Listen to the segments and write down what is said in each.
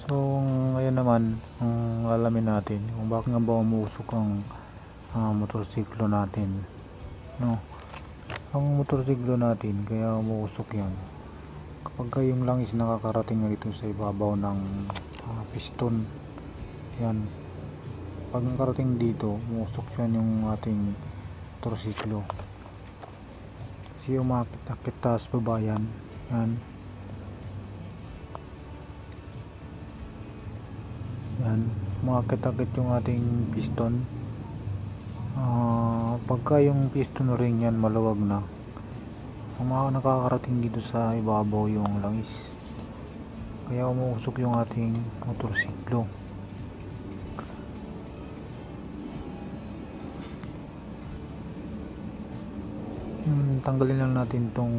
So ngayon naman ang alamin natin kung bakit nga ba umuusok ang motorsiklo natin, no? Ang motorsiklo natin kaya umuusok yan kapag yung langis nakakarating na dito sa ibabaw ng piston. Yan, pag nakarating dito umuusok yan yung ating motorsiklo kasi umakit taas baba yan. Yan, umakit-akit yung ating piston. Pagka yung piston ring yan maluwag na, nakakarating dito sa ibabaw yung langis, kaya umuusok yung ating motorsiklo. Tanggalin lang natin tong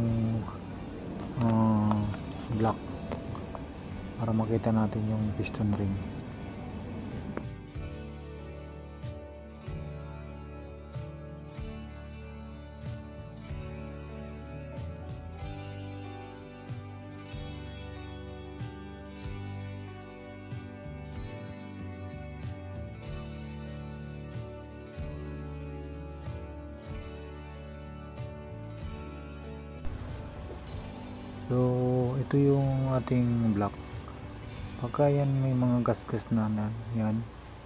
block para makita natin yung piston ring. So ito yung ating block. Pagka yan may mga gasgas na yan,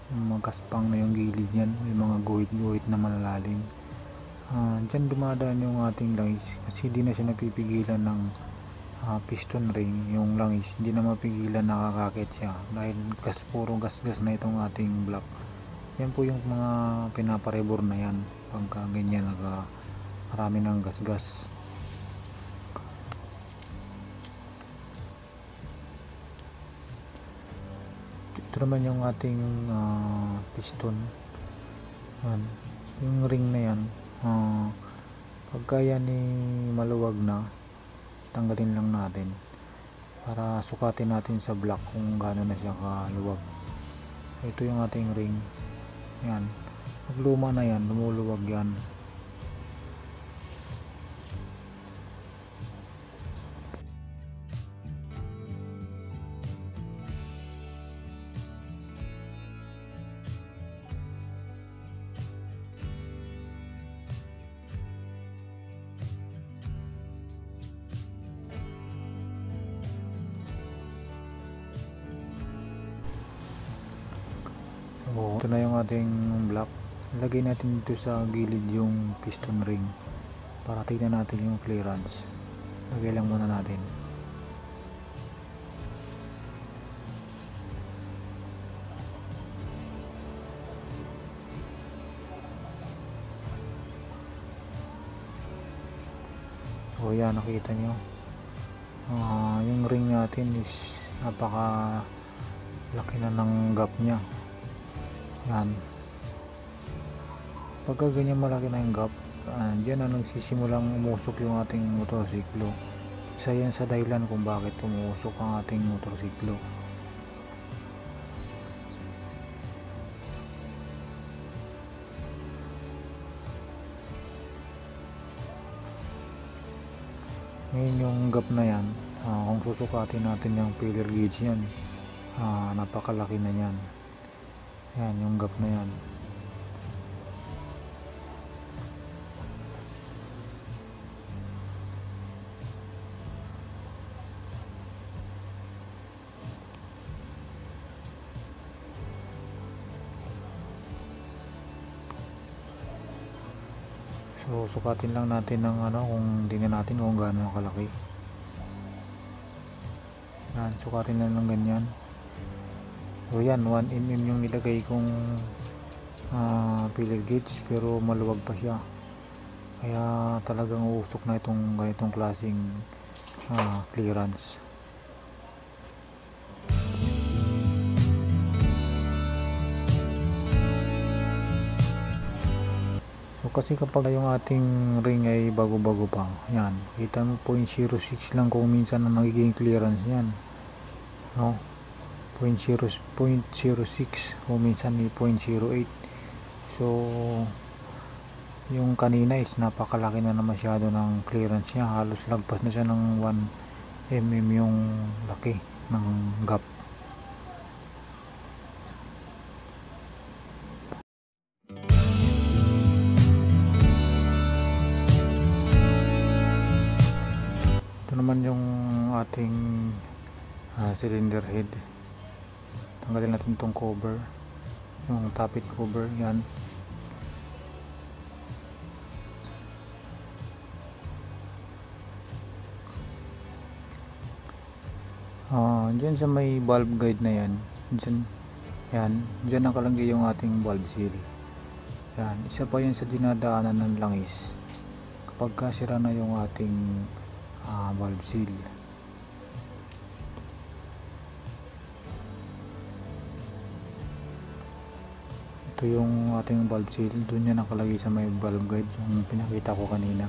mga gaspang na yung gilid yan, may mga guhit-guhit na malalalim, dyan dumadaan yung ating langis kasi di na siya napipigilan ng piston ring. Yung langis hindi na mapigilan, nakakakit siya dahil puro gasgas na itong ating block. Yan po yung mga pinaparebor na yan pagka ganyan marami ng gasgas. Ito naman yung ating piston. Yan, yung ring na yan, pagka yan maluwag na, tanggalin lang natin para sukatin natin sa block kung gaano na siya kaluwag. Ito yung ating ring. Yan, pag luma na yan, lumuluwag yan. Ito na yung ating block. Lagay natin dito sa gilid yung piston ring para tignan natin yung clearance. Lagay lang muna natin. So yan, nakita nyo, yung ring natin is napaka laki na ng gap nya. Yan, pagka ganyan malaki na yung gap, dyan na nagsisimulang umusok yung ating motorsiklo. Isa yan sa dahilan kung bakit umusok ang ating motorsiklo. Ngayon yung gap na yan, kung susukatin natin yung filler gauge yan, napakalaki na yan. Yan yung gap na yan. So sukatin lang natin ng kung tingnan natin kung gaano kalaki. Yan, sukatin lang ng ganyan. So yan, 1 mm yung nilagay kong filler gauge, pero maluwag pa siya, kaya talagang uusok na itong ganitong klaseng clearance. So kasi kapag yung ating ring ay bago-bago pa, yan, kita mo 0.06 lang kung minsan ang nagiging clearance yan, no? 0.06 o minsan 0.08. So yung kanina is napakalaki na masyado ng clearance niya, halos lagpas na siya ng 1 mm yung laki ng gap. naman yung ating cylinder head. Tanggalin natin itong cover, yung tappet cover. Yan. Dyan sa may valve guide na yan, dyan nakalagay yung ating valve seal. Yan, isa pa yan sa dinadaanan ng langis kapag kasira na yung ating valve seal. Ito yung ating valve seal, doon yan nakalagay sa may valve guide, yung pinakita ko kanina.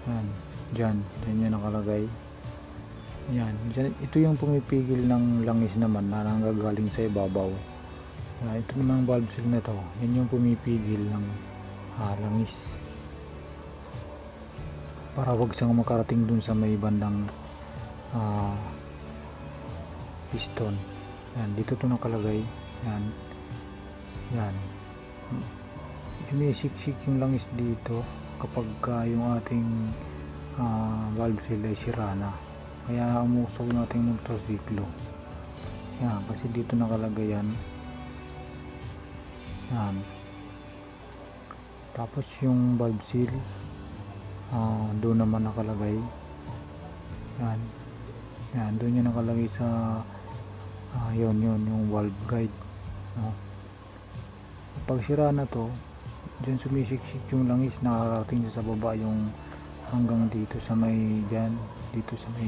Yan, dyan yan nakalagay. Yan, ito yung pumipigil ng langis naman na nanggagaling sa ibabaw. Yan, ito namang valve seal na to, yan yung pumipigil ng langis para wag siyang makarating dun sa may bandang piston. Yan, dito to nakalagay. Yan, sumisiksik yung langis dito kapag yung ating valve seal ay sira na. Kaya umusog yung ating motorsiklo. Yan, kasi dito nakalagay yan. Yan. Tapos yung valve seal, doon naman nakalagay. Yan, doon yung nakalagay sa yun yung valve guide, no? Pag sira na to, dyan sumisiksik yung langis, nakakarating sa baba yung hanggang dito sa may dito sa may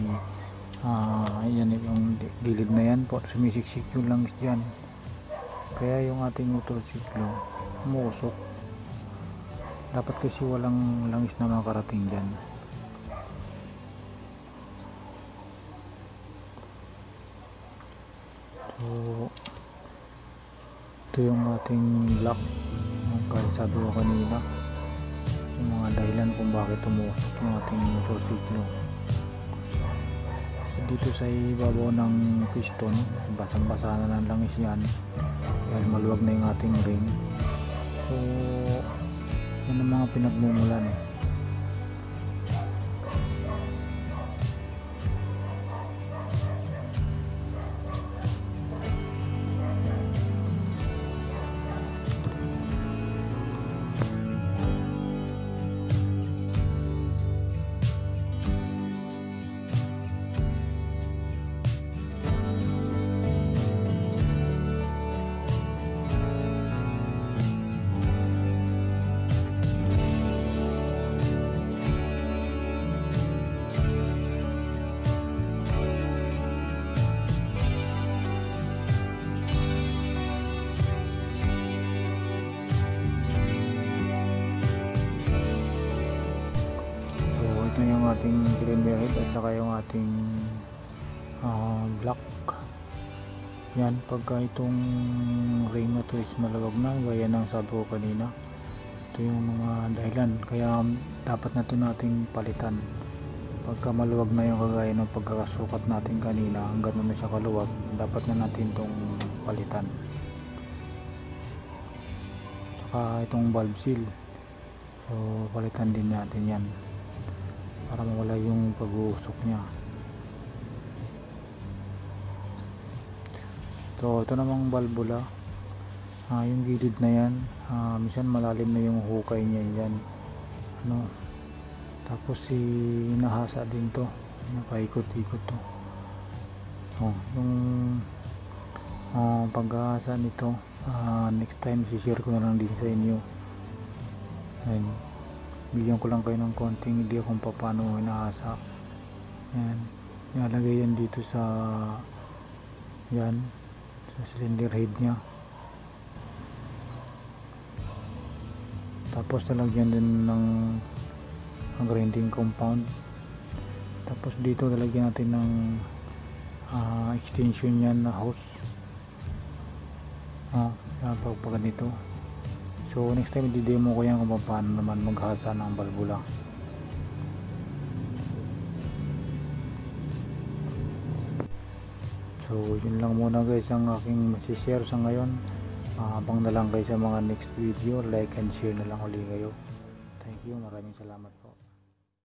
yan yung gilid na yan po, sumisiksik yung langis dyan. Kaya yung ating motorsiklo umusok. Dapat kasi walang langis na makarating dyan. So ito yung ating block, kaya sabi ko kanina yung mga dahilan kung bakit umusok yung ating motorsiklo. Kasi dito sa ibabaw ng piston, basang-basa na ng langis yan dahil maluwag na yung ating ring. So yan ang mga pinagmumulan. Ito yung ating cylinder head at saka yung ating block. Yan, pagka itong ring na to is maluwag na, gaya ng sabi ko kanina, ito yung mga dahilan kaya dapat na ito nating palitan. Pagka maluwag na yung kagaya ng pagkakasukat natin kanina, hanggang na siya kaluwag, dapat na natin itong palitan. Saka itong valve seal, so palitan din natin yan para mawala yung pag-uusok niya. So ito namang valvula, yung gilid na yan, minsan malalim na yung hukay niya yan, ano, tapos nahasa din to, napaikot-ikot to. Yung pag-ahasa nito, next time share ko na lang din sa inyo. Ayun, bigyan ko lang kayo ng konting idea kung paano inaasa. Yan, nalagay yan dito sa cylinder head nya. Tapos talagyan din ng grinding compound. Tapos dito talagyan natin ng extension yan na hose. Yan, pag ganito. So next time i-demo ko yan kung paano naman maghasa ng valvula. So yun lang muna guys ang aking masishare sa ngayon. Abang na lang kayo sa mga next video. Like and share na lang uli kayo. Thank you, maraming salamat po.